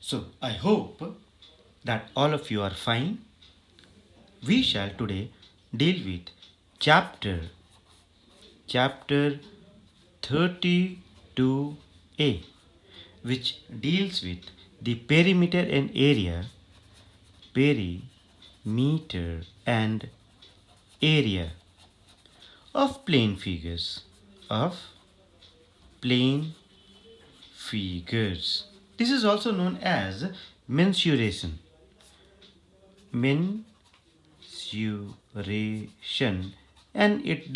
So I hope that all of you are fine. We shall today deal with chapter 32a, which deals with the perimeter and area of plane figures. This is also known as mensuration. Mensuration, and it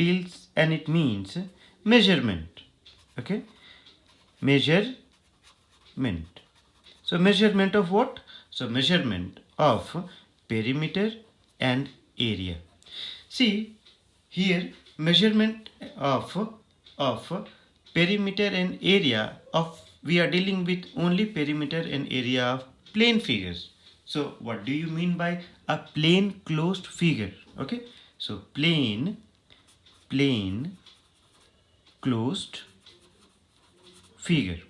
means measurement. Okay, measurement. So measurement of what? So measurement of perimeter and area. See here, measurement of perimeter and area of, we are dealing with only perimeter and area of plane figures. So what do you mean by a plane closed figure? Okay, so plane closed figure.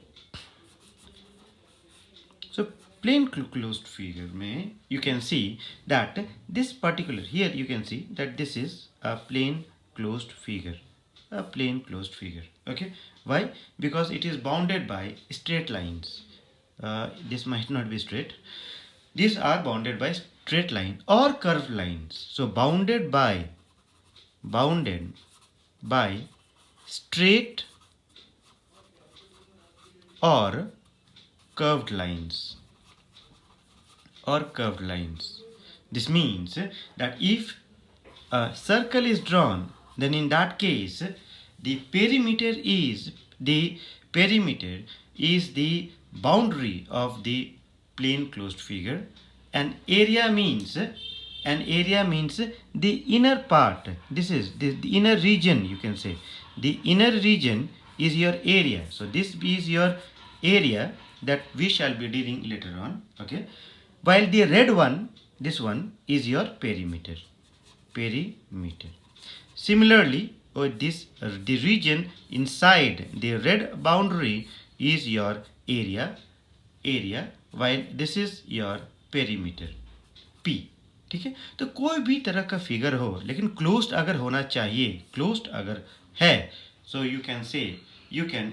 So plane closed figure may, you can see that this particular, here you can see that this is a plane closed figure. A plane closed figure. Okay, why? Because it is bounded by straight lines. This might not be straight. These are bounded by straight line or curved lines. So bounded by straight or curved lines. This means that if a circle is drawn, then in that case the perimeter is the boundary of the plane closed figure, and area means the inner part. This is the inner region, you can say. The inner region is your area. So this is your area that we shall be dealing later on. Okay, while the red one, this one is your perimeter. Similarly, the region inside the red boundary is your area, while this is your perimeter P. ठीक है, तो कोई भी तरह का figure हो, लेकिन closed अगर होना चाहिए, क्लोज्ड अगर है, so you can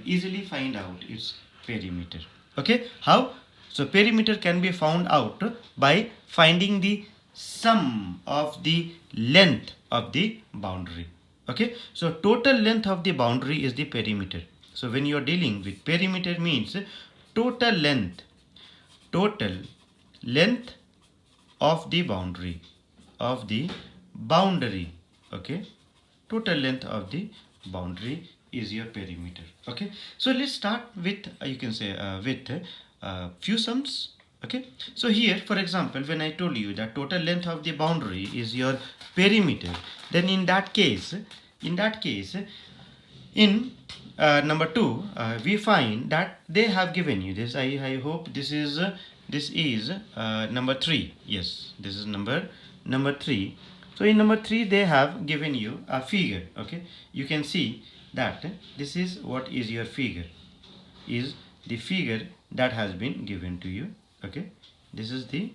easily find out its perimeter. Okay, how? So perimeter can be found out by finding the sum of the length of the boundary. Okay, so total length of the boundary is the perimeter. So when you are dealing with perimeter, means total length of the boundary. Okay, total length of the boundary is your perimeter. Okay, so let's start with you can say with few sums. Okay, so here for example, when I told you that total length of the boundary is your perimeter, then in that case in number 2, we find that they have given you this. I hope this is number 3. Yes, this is number 3. So in number 3 they have given you a figure. Okay, you can see that this is what is your figure, is the figure that has been given to you. Okay, this is the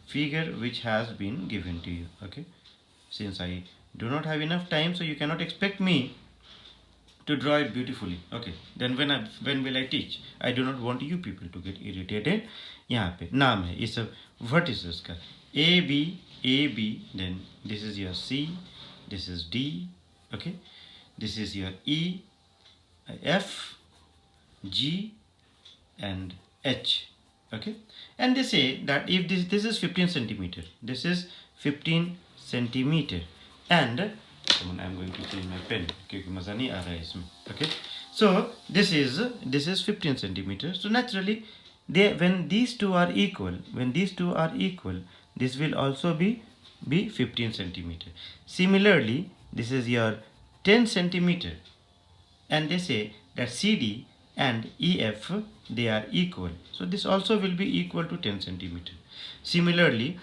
figure which has been given to you. Okay, since I do not have enough time, so you cannot expect me to draw it beautifully. Okay, then when will I teach? I do not want you people to get irritated. यहाँ पे नाम है, ये सब what is इसका A B, then this is your C, this is D. Okay, this is your E, F, G and H. Okay, and they say that if this is 15 centimeter, this is 15 centimeter, and I'm going to change my pen क्योंकि मज़ा नहीं आ रहा है इसमें. Okay, so this is 15 centimeter. So naturally, when these two are equal, this will also be 15 centimeter. Similarly, this is your 10 centimeter, and they say that CD and EF, they are equal, so this also will be equal to 10 centimeter. Similarly,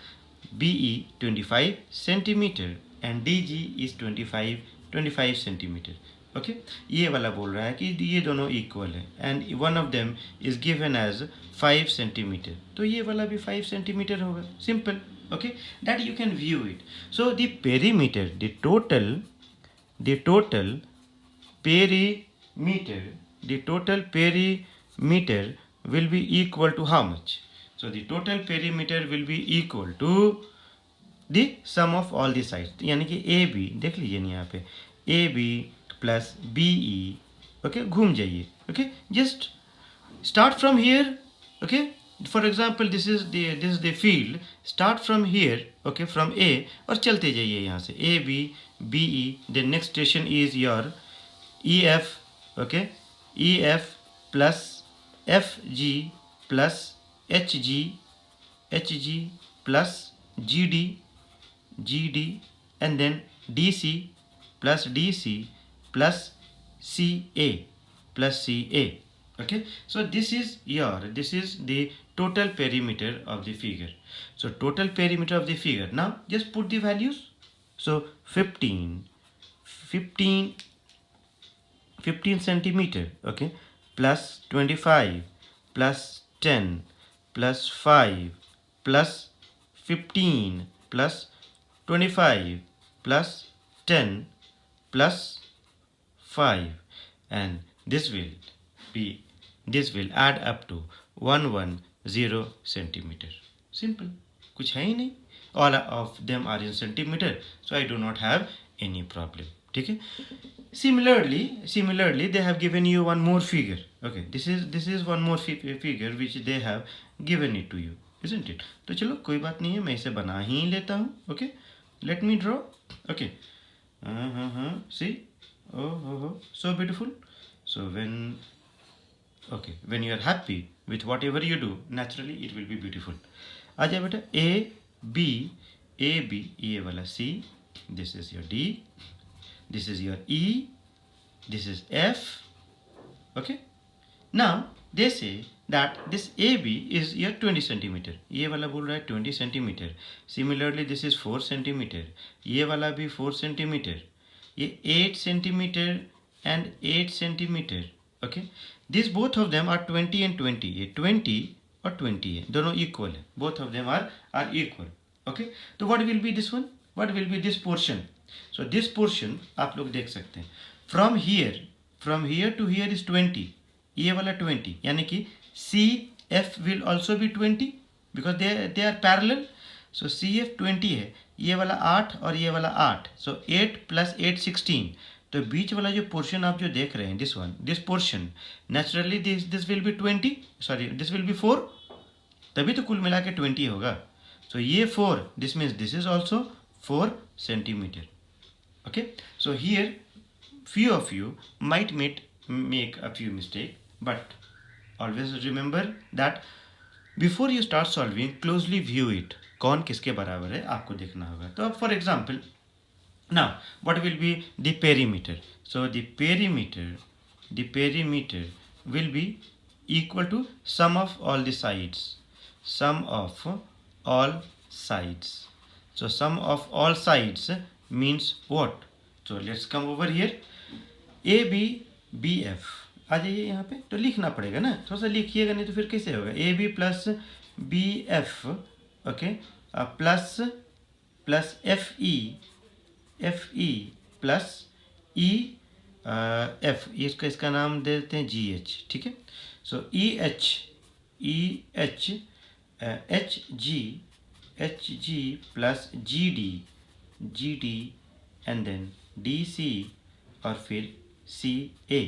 BE 25 centimeter and DG is 25 centimeter. Okay ये वाला बोल रहा है कि ये दोनों equal है and one of them is given as 5 centimetre, तो ये वाला भी 5 सेंटीमीटर होगा, simple. Okay that you can view it. So the perimeter, the total perimeter, the total perimeter will be equal to how much? So the total perimeter will be equal to the sum of all the sides, यानी कि A B देख लीजिए नहीं यहाँ पे A B plus B E. Okay घूम जाइए. Okay just start from here. Okay, for example this is the field. Start from here, okay, from A और चलते जाइए यहाँ से A B B E. The next station is your E F. Okay, E F plus F G plus H G plus G D and then D C plus plus C A plus C A. Okay, so this is the total perimeter of the figure. So total perimeter of the figure, now just put the values. So 15 centimeter, okay, plus 25 plus 10 plus 5 plus 15 plus 25 plus 10 plus 5, and this will add up to 110 centimeter. Simple, कुछ है ही नहीं. All of them are in centimeter, so I do not have any problem. ठीक है. Similarly they have given you one more figure. Okay, this is one more figure which they have given it to you, isn't it? तो चलो कोई बात नहीं है, मैं इसे बना ही लेता हूँ. Okay, let me draw. Okay, see, oh, so beautiful. So when you are happy with whatever you do, naturally it will be beautiful. आ जाए बेटा. A B ये वाला C, this is your D, this is your E, this is F. Okay, now they say that this AB is your 20 centimeter. ये वाला बोल रहा है 20 centimeter. Similarly this is 4 centimeter. ये वाला भी 4 centimeter. ये 8 centimeter and 8 centimeter. Okay, these both of them are 20 and 20. ये 20 और 20 है, दोनों equal है. Both of them are equal. Okay, तो what will be this one? What will be this portion? So this portion आप लोग देख सकते हैं. From here to here is 20. ये वाला 20, यानी कि CF will also be 20 because they are parallel. So CF 20 है, ये वाला 8 और ये वाला 8. So 8 plus 8 16. तो बीच वाला जो पोर्शन आप जो देख रहे हैं, this portion, naturally this will be 20, sorry this will be 4, तभी तो कुल मिला के 20 होगा. सो ये 4, this means this is also 4 centimetre. Okay, so here few of you might make a few mistakes, but always remember that before you start solving, closely view it. कौन किसके बराबर है आपको देखना होगा. तो अब for example, now what will be the perimeter? So the perimeter will be equal to sum of all the sides. Sum of all sides. So sum of all sides means what? So let's come over here. A B B F आ जाइए यहाँ पे. तो लिखना पड़ेगा ना, थोड़ा सा लिखिएगा, नहीं तो फिर कैसे होगा. A B plus B F, okay, plus F E plus E F, इसका नाम दे देते हैं जी एच. ठीक है. So E H H G plus G D and then D C और फिर सी ए.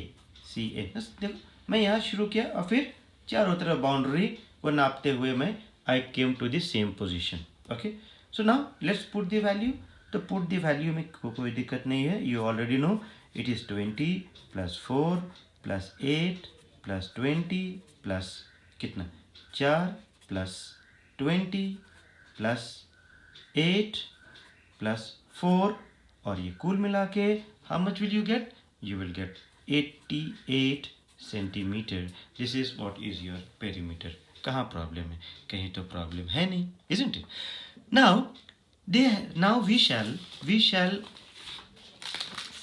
देखो मैं यहाँ शुरू किया और फिर चारों तरफ बाउंड्री को नापते हुए मैं I came to the same position. Okay, so now let's put the value. तो पुट द वैल्यू में कोई दिक्कत नहीं है. You already know it is 20 plus 4 plus 8 plus 20 plus कितना 4 प्लस 20 प्लस 8 प्लस 4, और ये कुल मिला के how much will you get? You will get 88 centimeter. This is what is your perimeter. कहाँ प्रॉब्लम है? कहीं तो प्रॉब्लम है नहीं, isn't it? Now we shall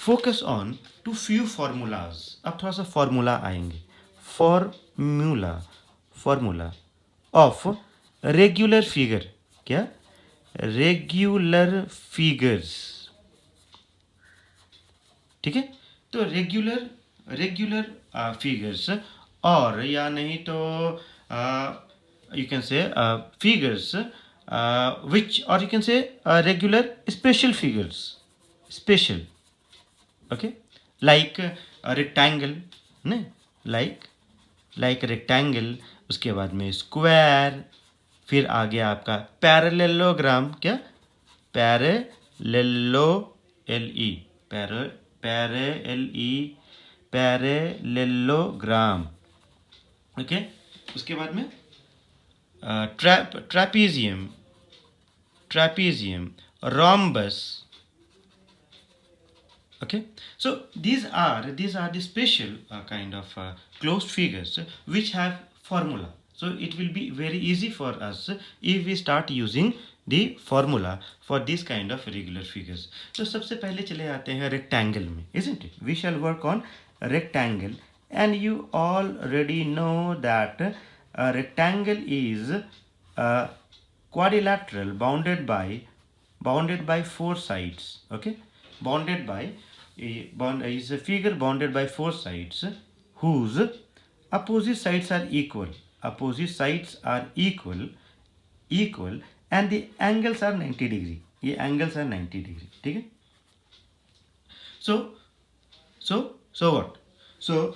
focus on two few formulas. अब थोड़ा सा फार्मूला आएंगे. Formula formula of regular figure. क्या? Regular figures. ठीक है. तो रेगुलर रेगुलर फिगर्स, और या नहीं तो you can say figures which, or you can say regular special figures. Special. Okay. Like a rectangle. नहीं, like rectangle. उसके बाद में स्क्वायर. फिर आ गया आपका पैरेललोग्राम. क्या? पैरेललो एल ई पैरेललोग्राम. ओके. उसके बाद में trapezium, rhombus. Okay, so these are the special kind of closed figures which have formula. So it will be very easy for us if we start using the formula for this kind of regular figures. So सबसे पहले चले आते हैं rectangle में, isn't it? We shall work on rectangle, and you already know that a rectangle is a quadrilateral bounded by four sides. Okay, bounded by is a figure bounded by four sides whose opposite sides are equal. And the angles are 90 degree. ये angles are 90 degree. ठीक है. So what? So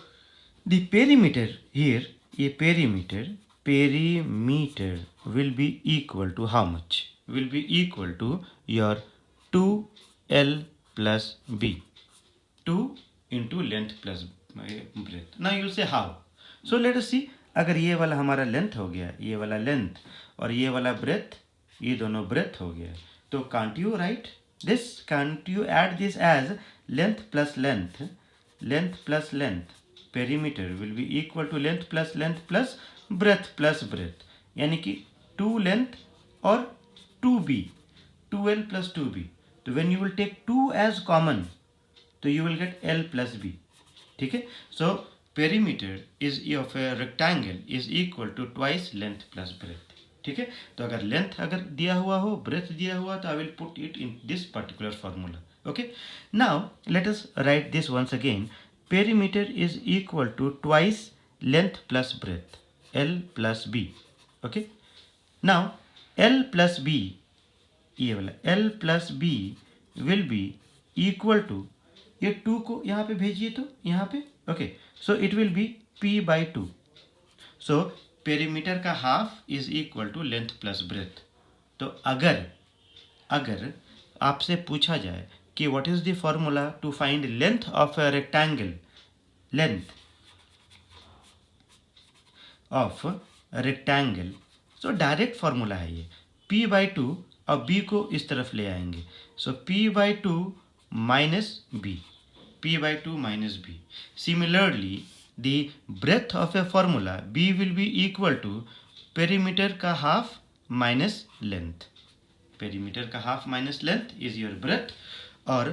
the perimeter here, ये perimeter will be equal to how much? Will be equal to your 2L plus B. 2 into length plus breadth. Now you will say how. So let us see. अगर ये वाला हमारा length हो गया, ये वाला length, और ये वाला ब्रेथ, ये दोनों ब्रेथ हो गया, तो can't you write this? Can't you add this as length plus length? Length plus length. Perimeter will be equal to length plus breadth plus breadth. यानी कि 2 length और 2b, 2l plus 2b. तो when you will take 2 as common, तो you will get L plus B. ठीक है. So perimeter is of a rectangle is equal to twice length plus breadth. ठीक है. तो अगर लेंथ अगर दिया हुआ हो, ब्रेथ दिया हुआ, तो I will put it in this particular formula. Okay. Now let us write this once again. Perimeter is equal to twice length plus breadth, L plus B. Okay. Now L plus B, ये वाला L plus B will be equal to, ये 2 को यहाँ पे भेजिए तो यहाँ पे. Okay. So it will be P by 2. So perimeter का half is equal to length plus breadth. तो अगर आपसे पूछा जाए कि what is the formula to find length of a rectangle, length of rectangle, so direct formula है ये. P by 2 और B को इस तरफ ले आएंगे. सो P by 2 minus B. P by 2 minus B. Similarly, the breadth of a formula B will be equal to perimeter का half minus length. Perimeter का half minus length is your breadth, और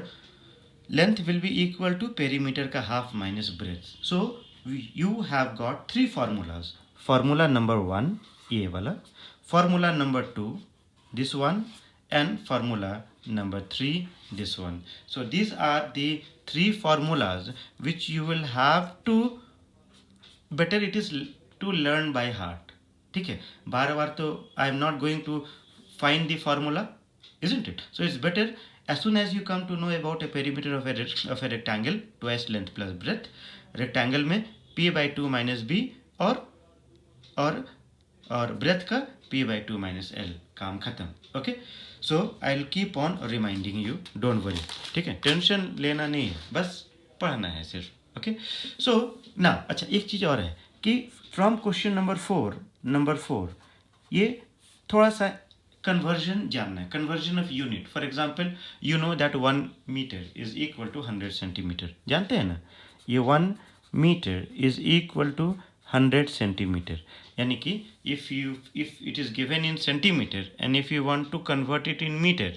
length will be equal to perimeter का half minus breadth. So you have got 3 formulas. Formula number 1 ये वाला, formula number 2 this one, and formula number 3 this one. So these are the 3 formulas which you will have to, better it is to learn by heart. ठीक है. बार बार तो I am not going to find the formula, isn't it? So it's better as soon as you come to know about a perimeter of a rectangle, twice length plus breadth. rectangle में P by 2 minus B और breath का P by 2 minus L. काम खत्म. Okay. So I will keep on reminding you, don't worry. ठीक है. Tension लेना नहीं है, बस पढ़ना है सिर्फ. ओके. सो ना, अच्छा एक चीज़ और है कि फ्रॉम क्वेश्चन नंबर 4 ये थोड़ा सा कन्वर्जन जानना है, conversion of unit. For example you know that 1 metre is equal to 100 centimetre. जानते हैं ना, ये 1 metre is equal to 100 centimetre. यानी कि if it is given in centimeter and if you want to convert it in meter,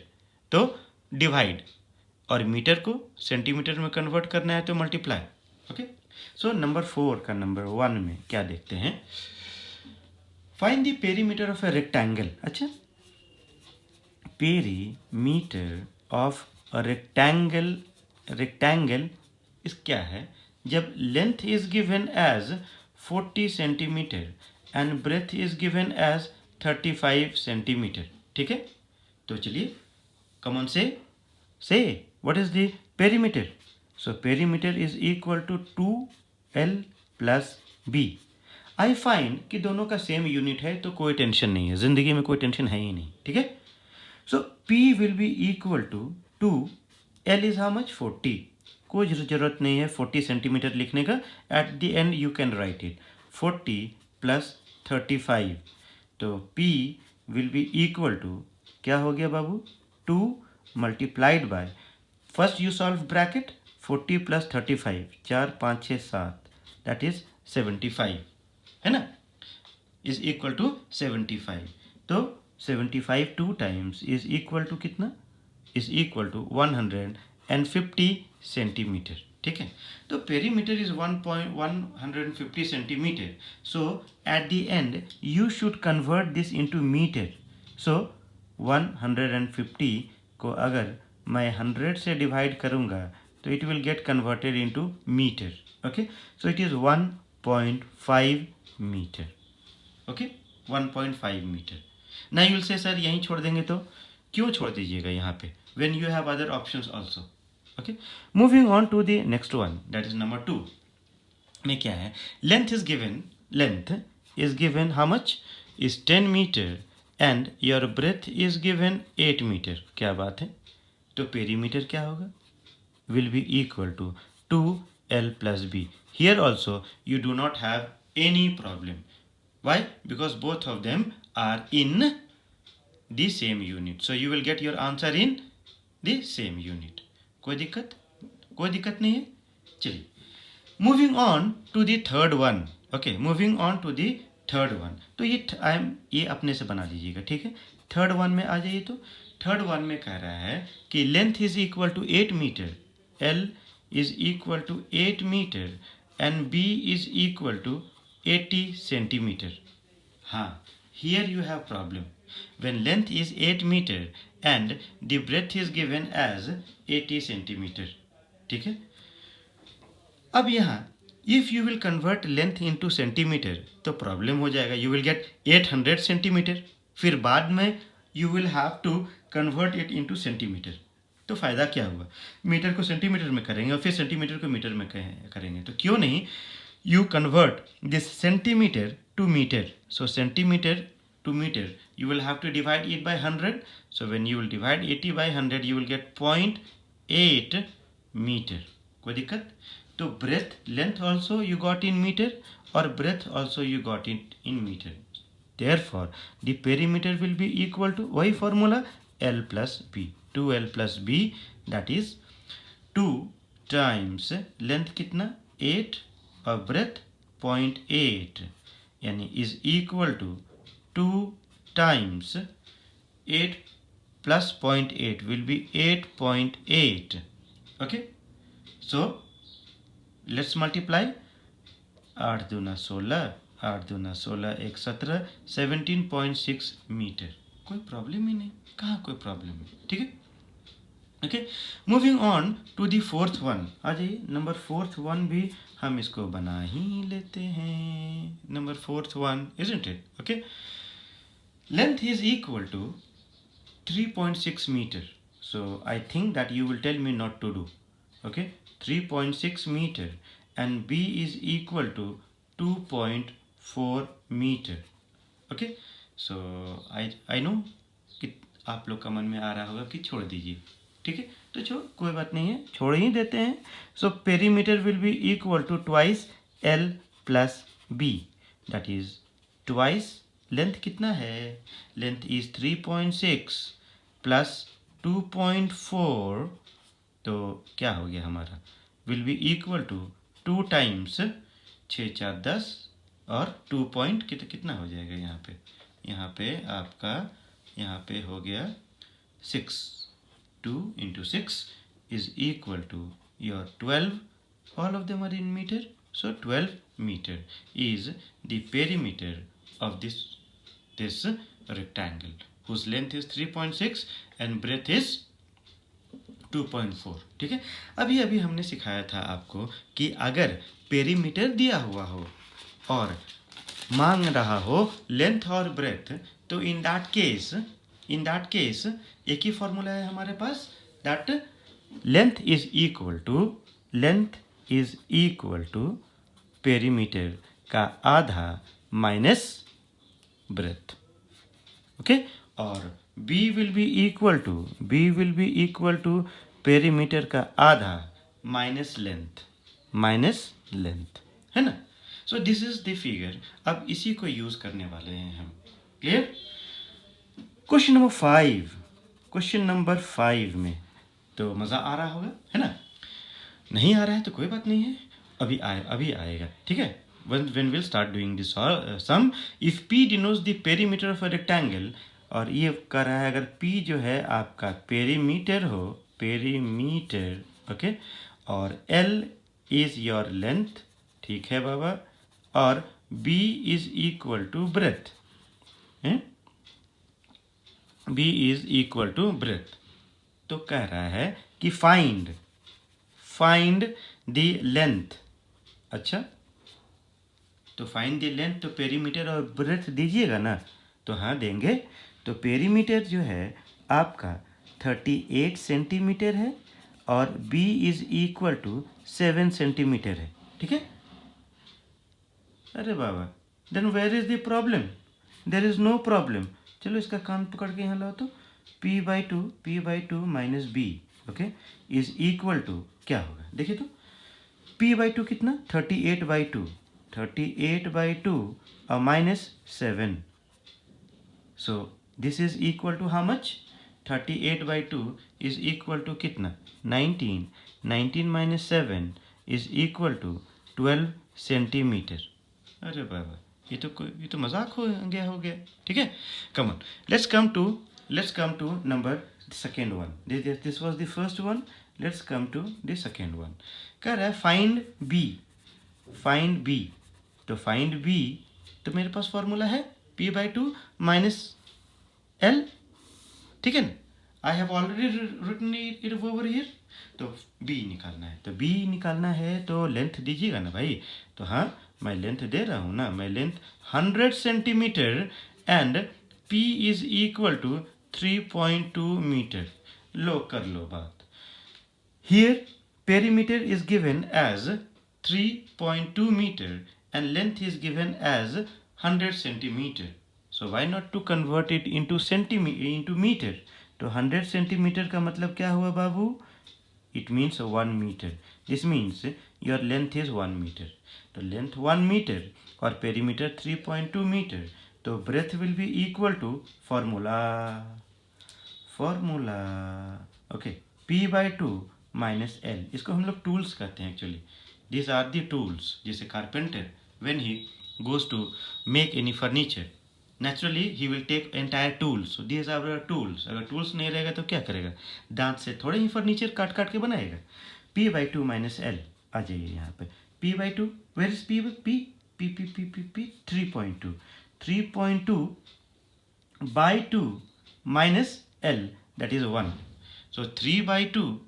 तो divide और metre को centimetre में कन्वर्ट करना है तो मल्टीप्लाई। ओके, सो नंबर 4 का नंबर 1 में क्या देखते हैं, find the perimeter of a rectangle. अच्छा, perimeter of a rectangle is क्या है, जब length is given as 40 centimetre and breadth is given as 35 centimetre. ठीक है, तो चलिए कम ऑन से what is the perimeter. So perimeter is equal to 2l plus b। I find कि दोनों का सेम यूनिट है तो कोई टेंशन नहीं है, जिंदगी में कोई टेंशन है ही नहीं। ठीक है, so p will be equal to 2l is how much 40। कोई जरूरत नहीं है 40 सेंटीमीटर लिखने का, at the end you can write it 40 plus 35। तो p will be equal to क्या हो गया बाबू, 2 multiplied by, first you solve bracket 40 plus 35, 4 5 6 7, that is 75, है ना, इज इक्वल टू 75। तो 75 two times is equal to कितना, इज इक्वल टू 150 सेंटीमीटर। ठीक है, तो perimeter is 150 centimetre. So at the end you should convert this into metre. सो 150 को अगर मैं 100 से डिवाइड करूंगा तो it will get converted into metre. Okay, so it is 1.5 metre. Okay, 1.5 metre. ना यू विल से सर यहीं छोड़ देंगे, तो क्यों छोड़ दीजिएगा यहाँ पे, when you have other options also. Okay, moving on to the next one, that is number 2 में क्या है, length is given how much, is 10 metre and your breadth is given 8 metre. क्या बात है, तो पेरीमीटर क्या होगा, will be equal to 2l plus b. Here also you do not have any problem. Why? Because both of them are in the same unit. So you will get your answer in the same unit. कोई दिक्कत नहीं है। चलिए, moving on to the third one. Okay, moving on to the third one, तो ये अपने से बना लीजिएगा। ठीक है, थर्ड वन में आ जाइए। तो थर्ड वन में कह रहा है कि length is equal to 8 metre, L is equal to 8 meter and B is equal to 80 centimeter. हाँ, here you have problem. When length is 8 meter and the breadth is given as 80 centimeter. ठीक है, अब यहाँ if you will convert length into centimeter तो problem हो जाएगा, you will get 800 centimetre, फिर बाद में you will have to convert it into centimeter। तो फ़ायदा क्या हुआ, मीटर को सेंटीमीटर में करेंगे और फिर सेंटीमीटर को मीटर में करेंगे, तो क्यों नहीं you convert this centimetre to metre. So centimetre to metre you will have to divide it by 100. So when you will divide 80 by 100 you will get 0.8 meter. कोई दिक्कत, तो breadth length also you got in meter और breadth also you got it in meter. Therefore the perimeter will be equal to वही formula L plus B, 2L plus B, that is 2 times length कितना 8 और breadth 0.8, यानी is equal to 2 times 8 plus 0.8 will be 8.8. Okay, so let's multiply, 8 दूना 16, 8 दूना 16, 1 17, 17.6 metre. कोई problem ही नहीं, कहाँ कोई प्रॉब्लम है। ठीक है, okay, moving on to the fourth one. आ जाइए, नंबर फोर्थ वन भी हम इसको बना ही लेते हैं। Number fourth one, isn't it? Okay, length is equal to 3.6 meter. So I think that you will tell me not to do. Okay, 3.6 meter and B is equal to 2.4 meter. Okay, so I know कि आप लोग का मन में आ रहा होगा कि छोड़ दीजिए। ठीक है, तो कोई बात नहीं है, छोड़ ही देते हैं। So perimeter will be equal to twice L plus B, that is twice length कितना है, लेंथ इज 3.6 प्लस 2.4, तो क्या हो गया हमारा, will be equal to 2 times 6 4 10 और 2 पॉइंट कितना हो जाएगा यहाँ पे आपका यहाँ पे हो गया 6, 2 into 6 is equal to your 12. All of them are in meter. So 12 meter is the perimeter of this rectangle whose length is 3.6 and breadth is 2.4. ठीक है, अभी अभी हमने सिखाया था आपको कि अगर पेरीमीटर दिया हुआ हो और मांग रहा हो लेंथ और ब्रेथ, तो इन दैट केस एक ही फॉर्मूला है हमारे पास, that length is equal to perimeter का आधा माइनस ब्रेथ. ओके, और b will be equal to perimeter का आधा माइनस लेंथ, है ना. So this is the figure. अब इसी को यूज करने वाले हैं हम. क्लियर. क्वेश्चन नंबर 5 में तो मज़ा आ रहा होगा, है ना. नहीं आ रहा है तो कोई बात नहीं है, अभी आएगा. ठीक है. when we'll start doing this sum, if p denotes the perimeter of a rectangle, और ये कर रहा है अगर p जो है आपका पेरीमीटर हो, ओके, और l इज योर लेंथ. ठीक है बाबा. और b is equal to breadth. b is equal to breadth. तो कह रहा है कि फाइंड द लेंथ. अच्छा, तो फाइंड द लेंथ, तो पेरीमीटर और ब्रेथ दीजिएगा ना. तो हाँ देंगे. तो पेरीमीटर जो है आपका 38 सेंटीमीटर है और b is equal to 7 centimetre है. ठीक है. अरे बाबा, then where is the problem? There is no problem. चलो इसका कान पकड़ के यहाँ लाओ. तो p by 2 minus b, okay, is equal to क्या होगा देखिए. तो p by 2 कितना? 38 by 2 और minus 7. So this is equal to how much? 38 by 2 is equal to कितना? 19 minus 7 is equal to 12 centimetre. अरे बाबा, ये तो मजाक हो गया. ठीक है. Come on, let's come to number second one. This was the first one. Let's come to the second one. कह रहा है फाइंड बी. तो फाइंड बी, तो मेरे पास फॉर्मूला है p by 2 माइनस l. ठीक है ना. I have already written it over here. तो b निकालना है तो लेंथ दीजिएगा ना भाई. तो हाँ, मैं लेंथ दे रहा हूँ ना. मैं length 100 centimetre and p is equal to 3.2 metre. लो कर लो बात. Here perimeter is given as 3.2 meter and length is given as 100 centimeter. So why not to convert it into meter? तो 100 centimeter का मतलब क्या हुआ बाबू? It means 1 meter. This means your length is 1 meter. तो length 1 meter और perimeter 3.2 meter. तो breadth will be equal to formula. Okay, p by 2 minus L. इसको हम लोग टूल्स कहते हैं actually. This are the tools. जैसे carpenter when he goes to make any furniture, naturally he will take entire tools. So this are tools. अगर tools नहीं रहेगा तो क्या करेगा? दांत से थोड़े ही फर्नीचर काट के बनाएगा. p by 2 minus L. आ जाइए यहाँ पे. p by 2, where is p 3.2 by 2 minus l, that is 1. So 3.2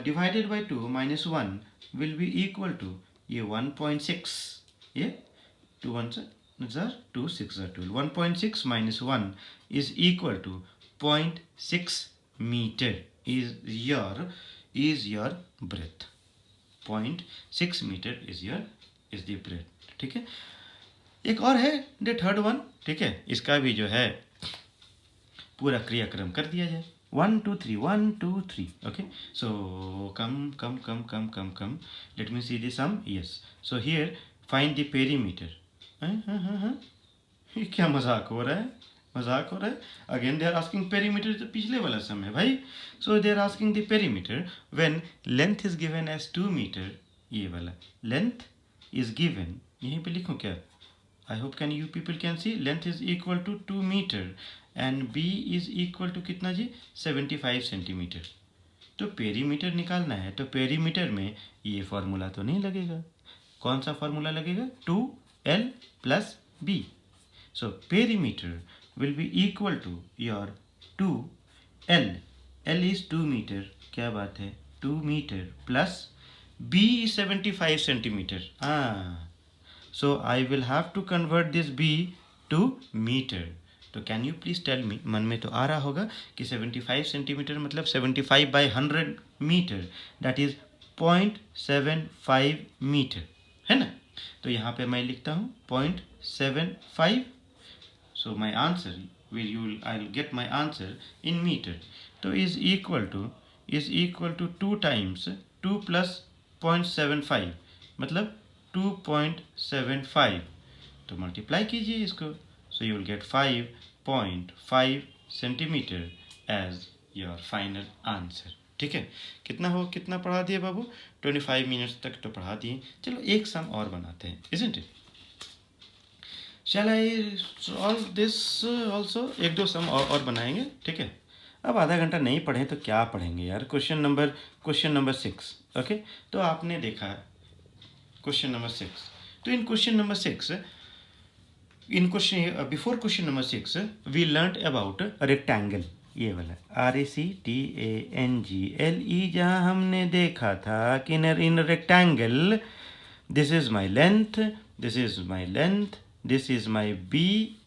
divided by 2 minus 1 will be equal to ये 1.6. ये 2 1s are 2 6 are 12. 1.6 minus 1 is equal to 0.6 meter is your breadth. 0.6 meter is the breadth. ठीक है. एक और है the third one. ठीक है. इसका भी जो है पूरा क्रियाक्रम कर दिया जाए. 1 2 3 1 2 3. Okay. So come. Let me see the sum. Yes. So here find the perimeter. ये क्या मजाक हो रहा है. Again they are asking perimeter. तो पिछले वाला सम है भाई. So they are asking the perimeter when length is given as 2 metre. ये वाला लेंथ इज गिवन, यहीं पे लिखूं क्या? I hope can you people can see length is equal to 2 meter and B is equal to कितना जी 75 centimetre. तो perimeter निकालना है तो पेरीमीटर में ये फॉर्मूला तो नहीं लगेगा। कौन सा फॉर्मूला लगेगा 2L plus B। So perimeter will be equal to your 2L, L इज 2 मीटर, क्या बात है 2 metre plus B is 75 centimetre. So I will have to convert this B to meter. तो can you please tell me, मन में तो आ रहा होगा कि 75 सेंटीमीटर मतलब 75 by 100 metre, that is 0.75 metre, है ना। तो यहाँ पे मैं लिखता हूँ 0.75। So my answer will I will get my answer in metre. तो is equal to 2 times 2 plus 0.75 मतलब 2.75। तो मल्टीप्लाई कीजिए इसको, so you will get 5.5 centimetre as your final answer. ठीक है, कितना पढ़ा दिए बाबू 25 मिनट्स तक तो पढ़ा दिए। चलो एक सम और बनाते हैं, isn't it. Shall I solve this also, एक दो सम और बनाएंगे, ठीक है। अब आधा घंटा नहीं पढ़े तो क्या पढ़ेंगे यार। Question number 6, okay. तो आपने देखा क्वेश्चन नंबर 6। तो in question number 6, before question number 6 we learn about rectangle, ये वाला RECTANGLE, जहाँ हमने देखा था कि in rectangle this is my length, this is my length, this is my B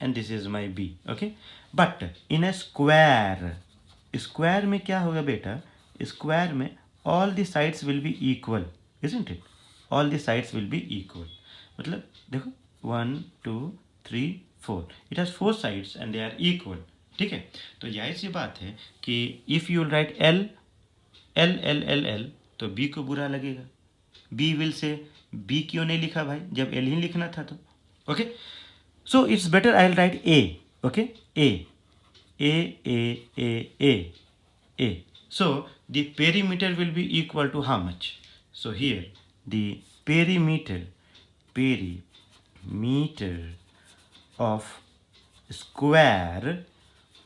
and this is my B, okay. But in a square में क्या होगा बेटा, स्क्वायर में all the sides will be equal, isn't it. All the sides will be equal, मतलब देखो 1 2 3 4, it has 4 sides and they are equal, ठीक है। तो जाहिर सी बात है कि if you write L L L L L तो B को बुरा लगेगा। B विल से B क्यों नहीं लिखा भाई, जब L ही लिखना था तो, okay. So it's better I will write A, okay. A. So the perimeter will be equal to how much? So here the perimeter of square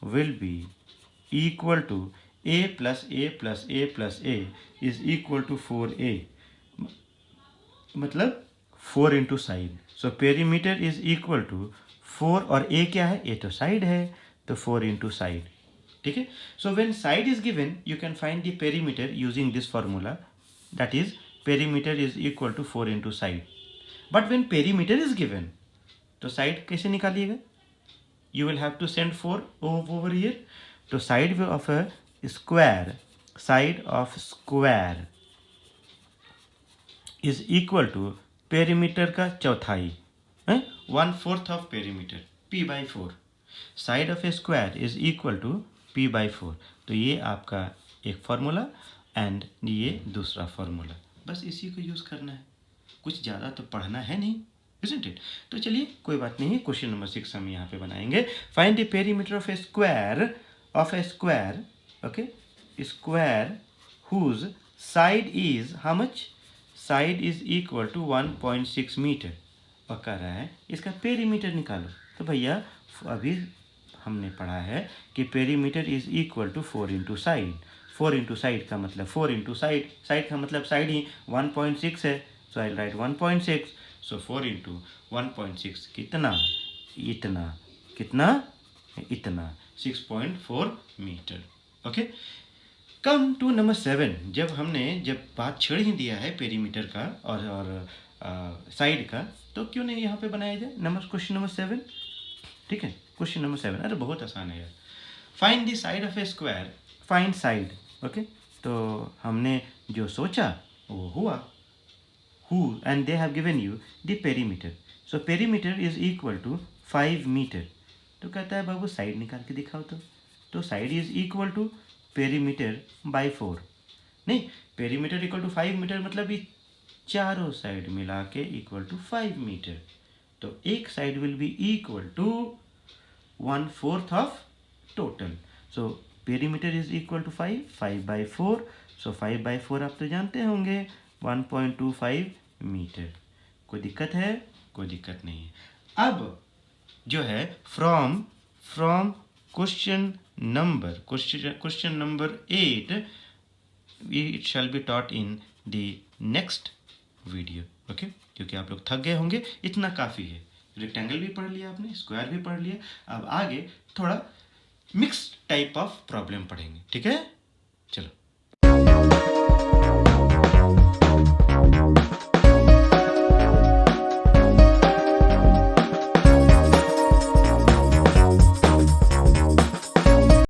will be equal to A plus A plus A plus A is equal to 4A, मतलब 4 into side. So perimeter is equal to 4, और A क्या है, A तो side है, तो 4 into side, ठीक है। So when side is given you can find the perimeter using this formula, that is perimeter is equal to 4 into side. But when perimeter is given तो side कैसे निकालिएगा, you will have to send 4 over here. तो side of a square is equal to perimeter का चौथाई, 1/4 of perimeter, p/4। Side of a square is equal to p/4। तो ये आपका एक फॉर्मूला एंड ये दूसरा फॉर्मूला, बस इसी को यूज़ करना है, कुछ ज़्यादा तो पढ़ना है नहीं, isn't it? तो चलिए कोई बात नहीं, क्वेश्चन नंबर 6 हम यहाँ पे बनाएंगे। Find the perimeter of a square, okay, square whose side is how much, side is equal to 1.6 metre, और कह रहा है इसका पेरीमीटर निकालो। तो भैया अभी हमने पढ़ा है कि perimeter is equal to 4 into side. 4 into side का मतलब 4 इंटू साइड का मतलब साइड ही 1.6 है, सो आई राइट 1.6। सो 4 इंटू 1.6 कितना, इतना 6.4 metre, okay. Come to number 7। जब बात छेड़ ही दिया है पेरीमीटर का और साइड का, तो क्यों नहीं यहाँ पे बनाया जाए क्वेश्चन नंबर 7, ठीक है। क्वेश्चन नंबर 7 अरे बहुत आसान है यार। Find the side of a square, find side, okay. तो हमने जो सोचा वो हुआ, who and they have given you the perimeter. So perimeter is equal to 5 metre. तो कहता है बाबू साइड निकाल के दिखाओ। तो side is equal to perimeter by 4, नहीं, पेरीमीटर इक्वल टू 5 मीटर मतलब ये चारों साइड मिला के इक्वल टू 5 मीटर। तो एक side will be equal to 1/4 of total. So perimeter is equal to 5/4। So 5/4 आप तो जानते होंगे 1.25 मीटर। कोई दिक्कत है? कोई दिक्कत नहीं है। अब जो है from question number 8 it shall be taught in the next video. Okay क्योंकि आप लोग थक गए होंगे, इतना काफ़ी है। रेक्टेंगल भी पढ़ लिया आपने, स्क्वायर भी पढ़ लिया, अब आगे थोड़ा मिक्स टाइप ऑफ प्रॉब्लम पढ़ेंगे, ठीक है। चलो।